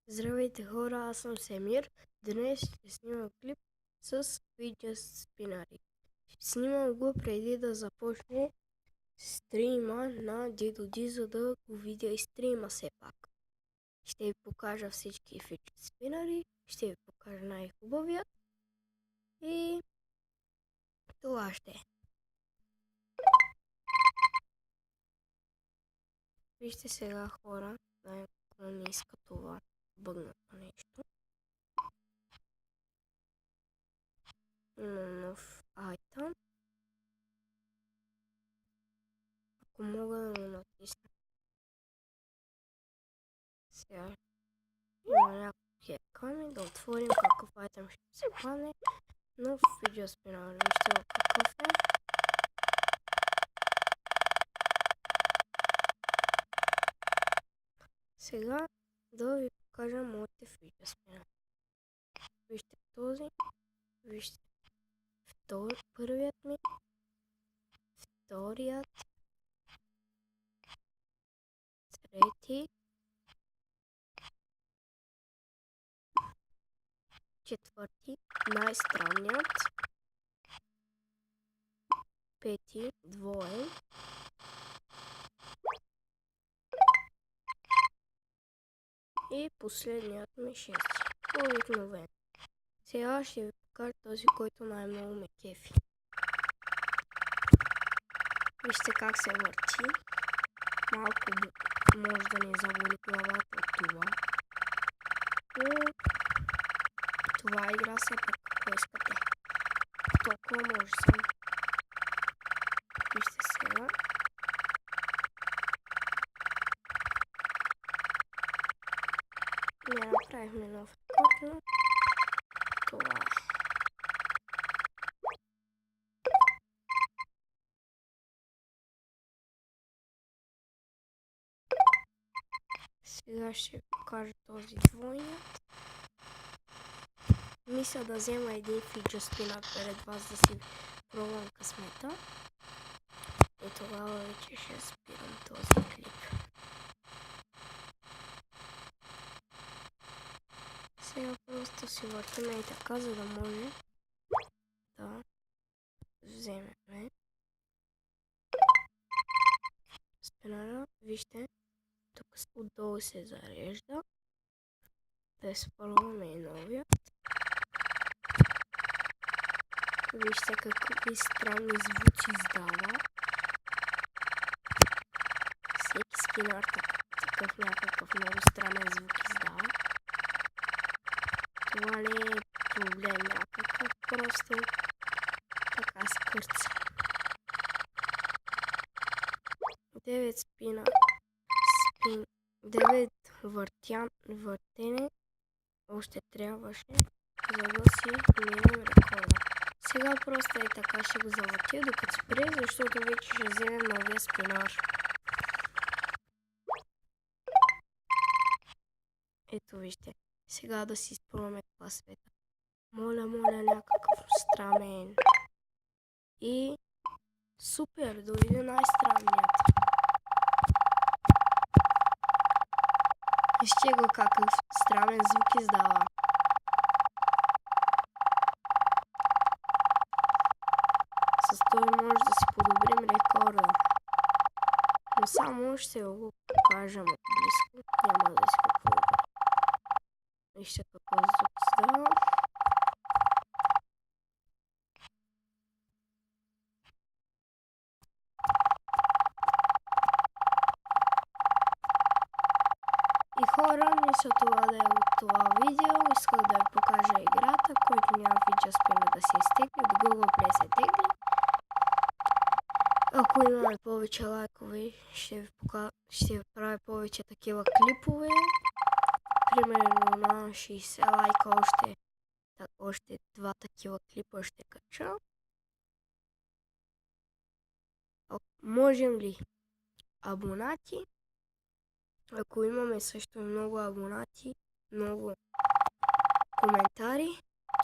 Здравейте хора, аз съм Семир. Днес ще снимам клип с Fidget Spinner. Снимам го преди да започне стрима на DDoD, за да го видя и стрима все пак. Ще ви покажа всички Fidget Spinner, ще ви покажа най-хубавият и това ще е. Вижте сега хора, ако не иска това бъгнато нещо. Има нов айтъм. Ако мога да го натисна. Сега има някакви еками, да отворим какъв айтъм ще се хване. Нов Fidget Spinner, вижте го какъв е. Сега да ви покажа моите Fidget Spinner. Вижте този, вижте първият ми, вторият, трети, четвърти, най-странният, пети, двоен, и последният ми шести, обикновен. Сега ще ви покажа този, който най-много ме кефи. Вижте как се върти. Малко може да ни заболи главата от това. Но това игра се пак, ако искате. Толкова може само. Вижте сега. Не направихме нов рекорд, но това е. Сега ще ви покажа този двойният. Мисля да взема един Fidget Spinner пред вас да си пробвам късмета. И тогава вече ще спирам този клип. Сега просто си въртаме и така, за да може да вземем спинъра. Вижте, тук отдолу се зарежда. Да изпробваме и новият. Вижте какви странни звуци издава. Всеки спинър такъв някакъв много странен звук издава. Това не е проблем някакъв, просто така скърца. 9 въртене още трябваше, за да си минем рекорда. Сега просто и така ще го завъртя докато спре, защото вече ще вземем новия спинър. Ето вижте. Сега да си изпробваме това света. Моля, някакъв странен. И супер, дойде най-странният. Вижте го какъв странен звук издава. С той може да си подобрим рекорда. Но само ще го покажем от близко. Няма да си го пробвам. Вижте какъв звук издава. И хора, мисля това да е от това видео. Исках да ви покажа играта, който няма Fidget Spinner да се изтегли. От Google Play се тегли. Ако имаме повече лайкове, ще ви правя повече такива клипове. Примерно на 60 лайка още 2 такива клипа ще кача. Можем ли абонати? Ако имаме също много абонати, много коментари,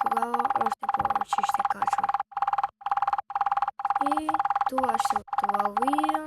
тогава още повече ще качвам. И това ще е от това видео.